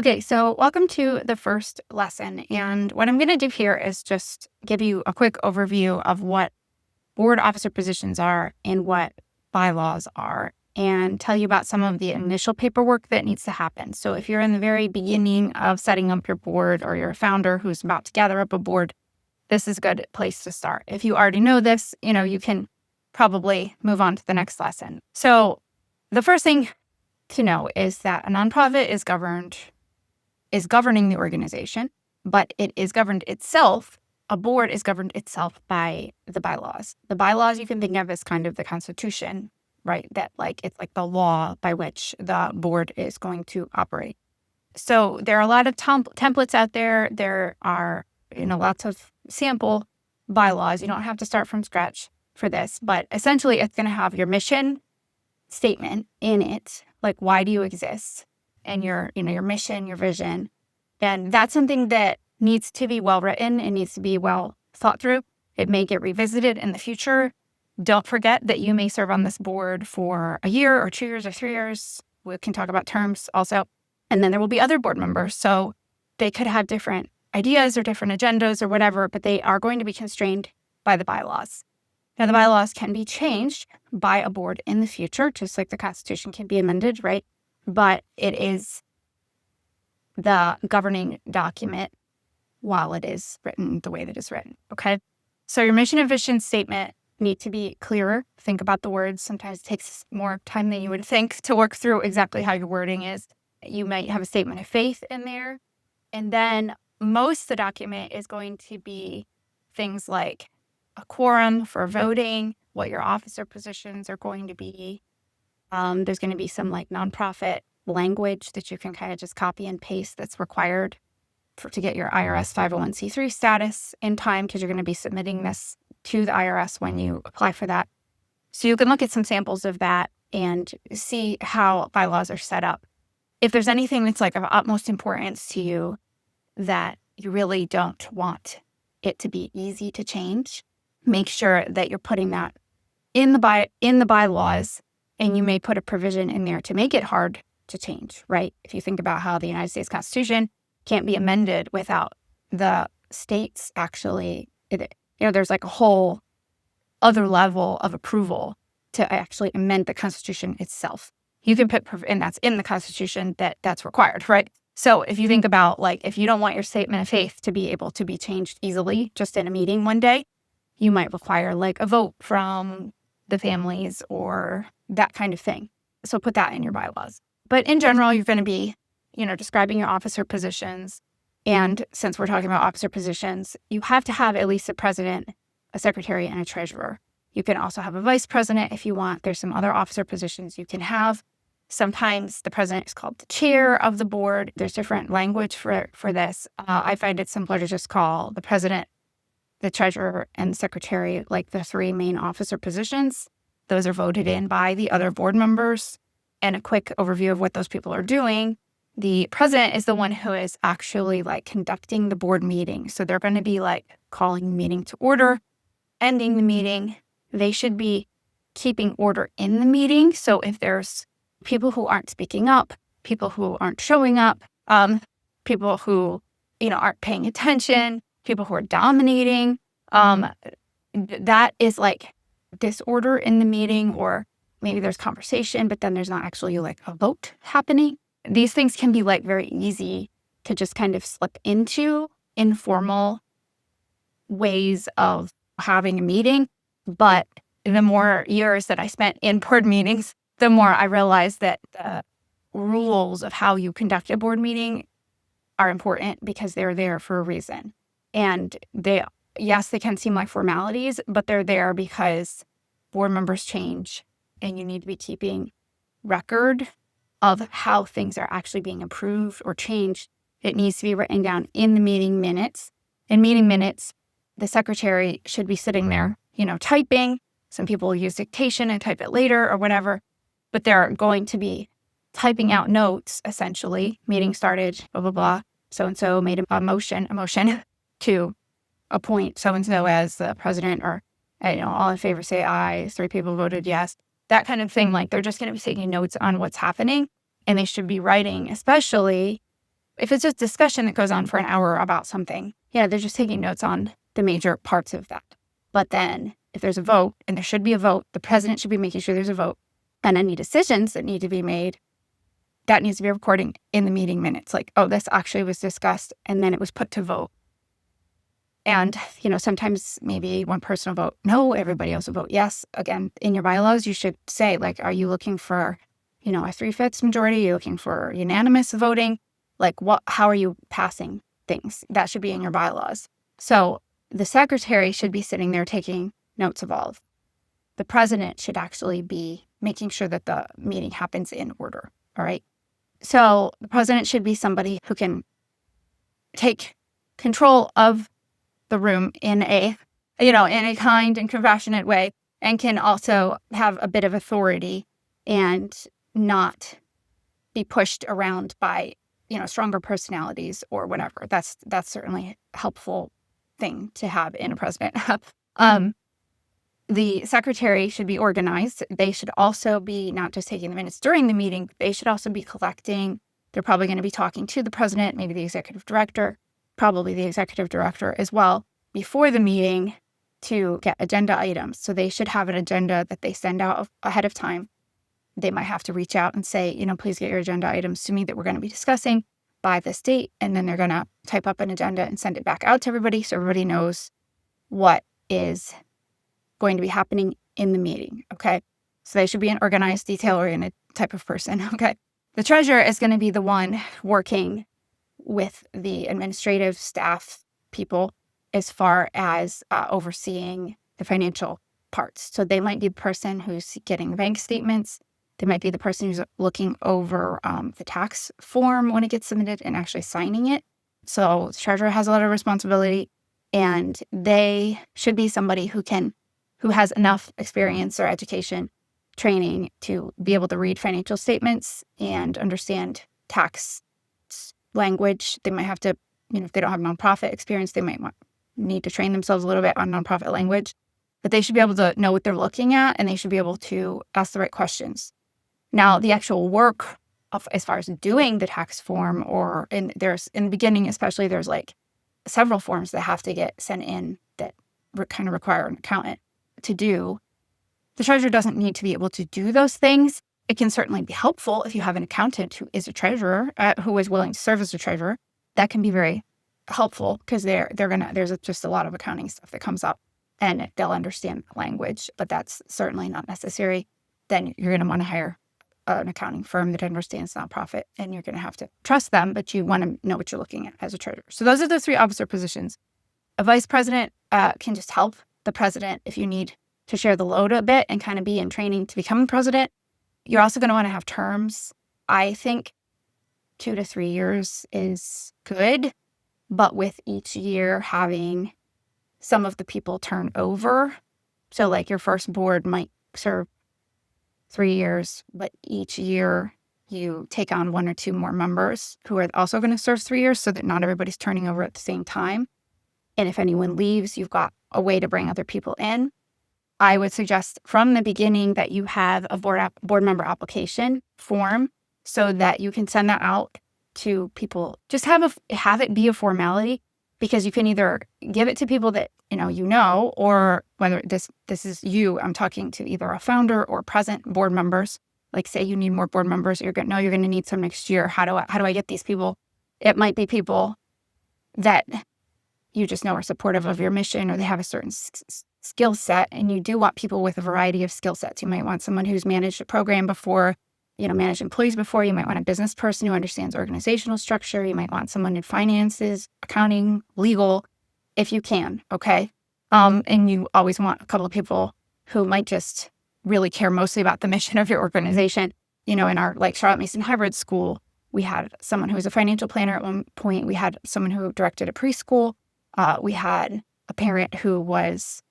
Okay, so welcome to the first lesson. And what I'm going to do here is just give you a quick overview of what board officer positions are and what bylaws are, and tell you about some of the initial paperwork that needs to happen. So if you're in the very beginning of setting up your board, or you're a founder who's about to gather up a board, this is a good place to start. If you already know this, you can probably move on to the next lesson. So the first thing to know is that a nonprofit is governing the organization, but it is governed itself. A board is governed itself by the bylaws. The bylaws you can think of as kind of the Constitution, right? That it's like the law by which the board is going to operate. So there are a lot of templates out there. There are, lots of sample bylaws. You don't have to start from scratch for this, but essentially it's going to have your mission statement in it. Like, why do you exist? And your mission, your vision. And that's something that needs to be well written. It needs to be well thought through. It may get revisited in the future. Don't forget that you may serve on this board for a year or 2 years or 3 years. We can talk about terms also. And then there will be other board members. So they could have different ideas or different agendas or whatever, but they are going to be constrained by the bylaws. Now, the bylaws can be changed by a board in the future, just like the Constitution can be amended, right? But it is the governing document while it is written the way that it's written, okay? So your mission and vision statement need to be clearer. Think about the words. Sometimes it takes more time than you would think to work through exactly how your wording is. You might have a statement of faith in there. And then most of the document is going to be things like a quorum for voting, what your officer positions are going to be. There's going to be some nonprofit language that you can kind of just copy and paste that's required to get your IRS 501c3 status in time, because you're going to be submitting this to the IRS when you apply for that. So you can look at some samples of that and see how bylaws are set up. If there's anything that's of utmost importance to you that you really don't want it to be easy to change, make sure that you're putting that in the bylaws, and you may put a provision in there to make it hard to change, right? If you think about how the United States Constitution can't be amended without the states actually, there's a whole other level of approval to actually amend the Constitution itself. You can put, and that's in the Constitution that's required, right? So if you think about if you don't want your statement of faith to be able to be changed easily just in a meeting one day, you might require a vote from the families or that kind of thing. So put that in your bylaws. But in general, you're going to be, describing your officer positions. And since we're talking about officer positions, you have to have at least a president, a secretary, and a treasurer. You can also have a vice president if you want. There's some other officer positions you can have. Sometimes the president is called the chair of the board. There's different language for this. I find it simpler to just call the president, the treasurer, and the secretary the three main officer positions. Those are voted in by the other board members. And a quick overview of what those people are doing. The president is the one who is actually conducting the board meeting. So they're going to be calling the meeting to order, ending the meeting. They should be keeping order in the meeting. So if there's people who aren't speaking up, people who aren't showing up, people who, aren't paying attention, people who are dominating, that is disorder in the meeting, or maybe there's conversation, but then there's not actually a vote happening. These things can be very easy to just kind of slip into informal ways of having a meeting. But the more years that I spent in board meetings, the more I realized that the rules of how you conduct a board meeting are important, because they're there for a reason. And they can seem like formalities, but they're there because board members change, and you need to be keeping record of how things are actually being approved or changed. It needs to be written down in the meeting minutes. In meeting minutes, the secretary should be sitting there, typing. Some people use dictation and type it later or whatever, but they're going to be typing out notes, essentially. Meeting started, blah, blah, blah. So-and-so made a motion to appoint so-and-so as the president, or, all in favor say aye, 3 people voted yes. That kind of thing. They're just going to be taking notes on what's happening, and they should be writing, especially if it's just discussion that goes on for an hour about something, yeah, they're just taking notes on the major parts of that. But then if there's a vote, and there should be a vote, the president should be making sure there's a vote, and any decisions that need to be made, that needs to be recording in the meeting minutes. Like, oh, this actually was discussed, and then it was put to vote. And, sometimes maybe one person will vote no, everybody else will vote yes. Again, in your bylaws, you should say, like, are you looking for, a 3/5 majority? Are you looking for unanimous voting? Like, how are you passing things? That should be in your bylaws. So the secretary should be sitting there taking notes of all of. The president should actually be making sure that the meeting happens in order. All right. So the president should be somebody who can take control of the room in a kind and compassionate way, and can also have a bit of authority and not be pushed around by, stronger personalities or whatever. That's certainly a helpful thing to have in a president. The secretary should be organized. They should also be not just taking the minutes during the meeting, but they should also be collecting. They're probably going to be talking to the president, maybe the executive director, probably the executive director as well, before the meeting to get agenda items. So they should have an agenda that they send out ahead of time. They might have to reach out and say, please get your agenda items to me that we're going to be discussing by this date. And then they're going to type up an agenda and send it back out to everybody so everybody knows what is going to be happening in the meeting. Okay. So they should be an organized, detail-oriented type of person. Okay. The treasurer is going to be the one working with the administrative staff people as far as overseeing the financial parts. So they might be the person who's getting the bank statements. They might be the person who's looking over the tax form when it gets submitted and actually signing it. So the treasurer has a lot of responsibility, and they should be somebody who has enough experience or education, training to be able to read financial statements and understand tax language. They might have to, if they don't have nonprofit experience, they might need to train themselves a little bit on nonprofit language. But they should be able to know what they're looking at, and they should be able to ask the right questions. Now, the actual work as far as doing the tax form, in the beginning especially, there's like several forms that have to get sent in that kind of require an accountant to do. The treasurer doesn't need to be able to do those things. It can certainly be helpful if you have an accountant who is a treasurer, who is willing to serve as a treasurer. That can be very helpful because there's just a lot of accounting stuff that comes up, and they'll understand the language, but that's certainly not necessary. Then you're going to want to hire an accounting firm that understands nonprofit, and you're going to have to trust them, but you want to know what you're looking at as a treasurer. So those are the three officer positions. A vice president can just help the president if you need to share the load a bit and kind of be in training to become president. You're also going to want to have terms. I think 2 to 3 years is good, but with each year having some of the people turn over. So like your first board might serve 3 years, but each year you take on 1 or 2 more members who are also going to serve 3 years so that not everybody's turning over at the same time. And if anyone leaves, you've got a way to bring other people in. I would suggest from the beginning that you have a board member application form so that you can send that out to people. Just have it be a formality, because you can either give it to people that or whether this is you. I'm talking to either a founder or present board members. Like, say you need more board members, you're going to need some next year. How do I get these people? It might be people that you just know are supportive of your mission, or they have a certain skill set, and you do want people with a variety of skill sets. You might want someone who's managed a program before, managed employees before. You might want a business person who understands organizational structure. You might want someone in finances, accounting, legal, if you can, okay? And you always want a couple of people who might just really care mostly about the mission of your organization. In our Charlotte Mason Hybrid School, we had someone who was a financial planner at one point. We had someone who directed a preschool. We had a parent who was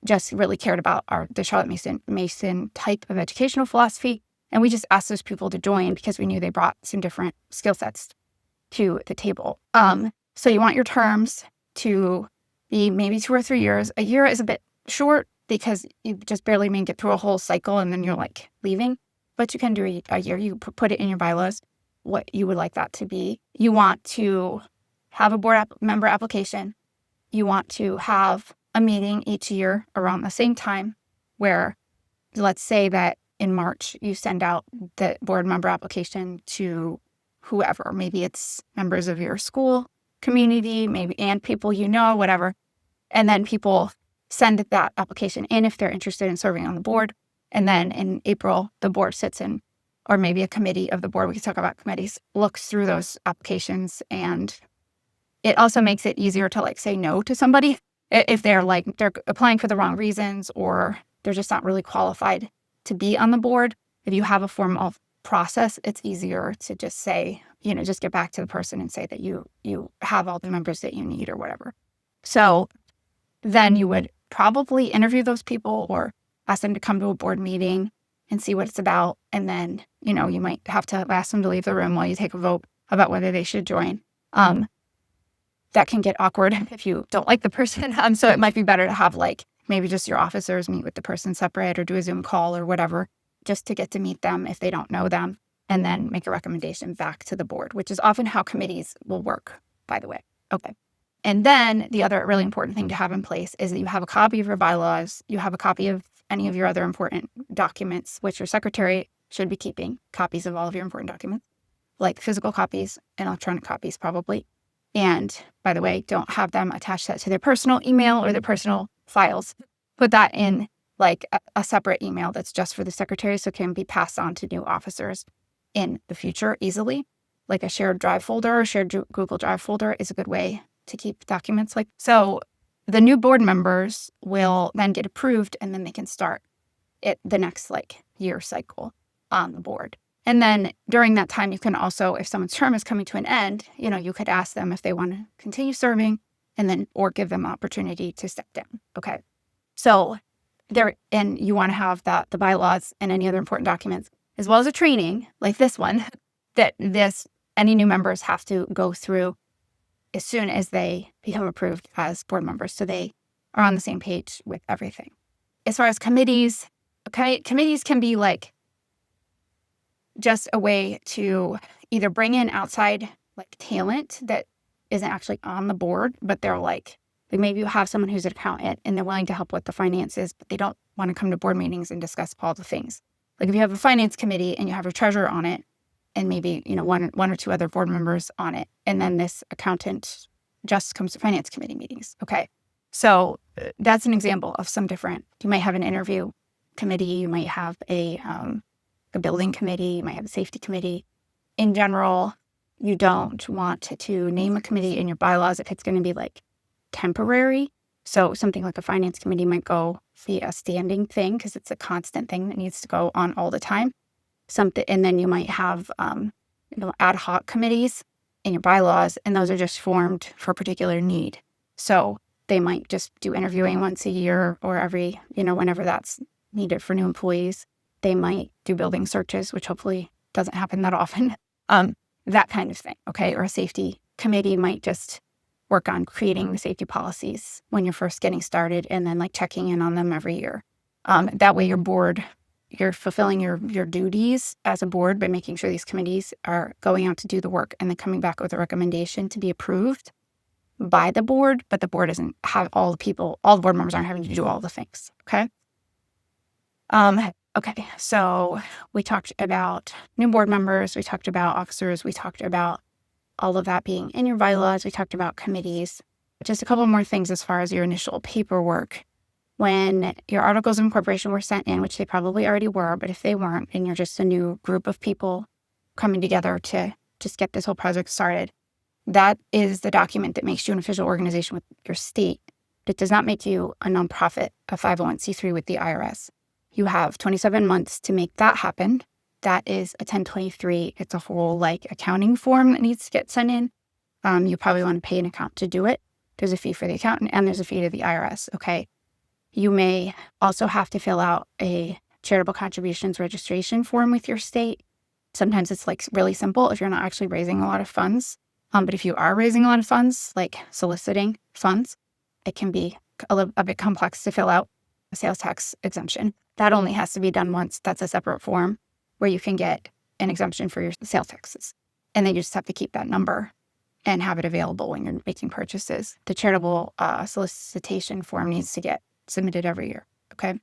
just really cared about the Charlotte Mason type of educational philosophy. And we just asked those people to join because we knew they brought some different skill sets to the table. So you want your terms to be maybe 2 or 3 years. A year is a bit short because you just barely make it through a whole cycle and then you're leaving. But you can do a year. You put it in your bylaws. what you would like that to be. You want to have a board member application. You want to have a meeting each year around the same time where, let's say that in March, you send out the board member application to whoever. Maybe it's members of your school community, maybe and people you know, whatever. And then people send that application in if they're interested in serving on the board. And then in April, the board sits in, or maybe a committee of the board, we can talk about committees, looks through those applications. And it also makes it easier to like say no to somebody if they're applying for the wrong reasons or they're just not really qualified to be on the board. If you have a formal process, it's easier to just say, just get back to the person and say that you have all the members that you need or whatever. So then you would probably interview those people or ask them to come to a board meeting and see what it's about. And then, you might have to ask them to leave the room while you take a vote about whether they should join. That can get awkward if you don't like the person. So it might be better to have maybe just your officers meet with the person separate or do a Zoom call or whatever, just to get to meet them if they don't know them, and then make a recommendation back to the board, which is often how committees will work, by the way. Okay. And then the other really important thing to have in place is that you have a copy of your bylaws, you have a copy of any of your other important documents, which your secretary should be keeping copies of all of your important documents, like physical copies and electronic copies probably. And by the way, don't have them attach that to their personal email or their personal files. Put that in a separate email that's just for the secretary so it can be passed on to new officers in the future easily. Like a shared drive folder or shared Google Drive folder is a good way to keep documents so the new board members will then get approved and then they can start the next year cycle on the board. And then during that time, you can also, if someone's term is coming to an end, you could ask them if they want to continue serving or give them an opportunity to step down. Okay. So and you want to have the bylaws and any other important documents, as well as a training like this one, that any new members have to go through as soon as they become approved as board members. So they are on the same page with everything. As far as committees, committees can be just a way to either bring in outside talent that isn't actually on the board, but they're maybe you have someone who's an accountant and they're willing to help with the finances, but they don't want to come to board meetings and discuss all the things. If you have a finance committee and you have a treasurer on it and maybe, one or two other board members on it, and then this accountant just comes to finance committee meetings. Okay. So that's an example of some different, you might have an interview committee, you might have a building committee, you might have a safety committee. In general, you don't want to name a committee in your bylaws if it's going to be temporary. So something like a finance committee might be a standing thing because it's a constant thing that needs to go on all the time. And then you might have ad hoc committees in your bylaws, and those are just formed for a particular need. So they might just do interviewing once a year or every, whenever that's needed for new employees. They might do building searches, which hopefully doesn't happen that often. That kind of thing, okay? Or a safety committee might just work on creating the safety policies when you're first getting started and then checking in on them every year. That way you're fulfilling your duties as a board by making sure these committees are going out to do the work and then coming back with a recommendation to be approved by the board, but the board doesn't have all the board members aren't having to do all the things, okay? Okay, so we talked about new board members, we talked about officers, we talked about all of that being in your bylaws, we talked about committees. Just a couple more things as far as your initial paperwork. When your articles of incorporation were sent in, which they probably already were, but if they weren't, and you're just a new group of people coming together to just get this whole project started, that is the document that makes you an official organization with your state. It does not make you a nonprofit, a 501c3 with the IRS. You have 27 months to make that happen. That is a 1023. It's a whole accounting form that needs to get sent in. You probably want to pay an accountant to do it. There's a fee for the accountant and there's a fee to the IRS, okay? You may also have to fill out a charitable contributions registration form with your state. Sometimes it's really simple if you're not actually raising a lot of funds. But if you are raising a lot of funds, soliciting funds, it can be a bit complex to fill out a sales tax exemption. That only has to be done once. That's a separate form where you can get an exemption for your sales taxes. And then you just have to keep that number and have it available when you're making purchases. The charitable solicitation form needs to get submitted every year. Okay.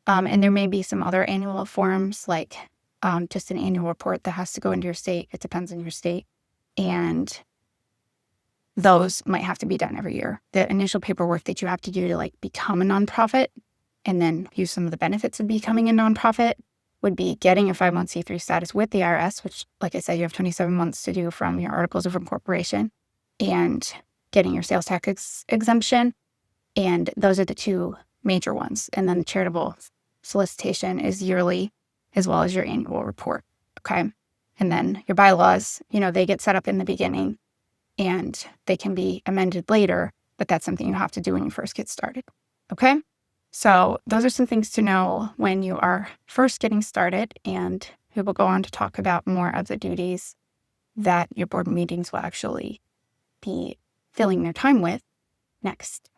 And there may be some other annual forms, like just an annual report that has to go into your state. It depends on your state. And those might have to be done every year. The initial paperwork that you have to do to like become a nonprofit and then use some of the benefits of becoming a nonprofit would be getting a 501c3 status with the IRS, which, like I said, you have 27 months to do from your articles of incorporation, and getting your sales tax exemption. And those are the two major ones. And then the charitable solicitation is yearly, as well as your annual report. Okay. And then your bylaws, they get set up in the beginning and they can be amended later, but that's something you have to do when you first get started. Okay. So those are some things to know when you are first getting started, and we will go on to talk about more of the duties that your board meetings will actually be filling their time with next.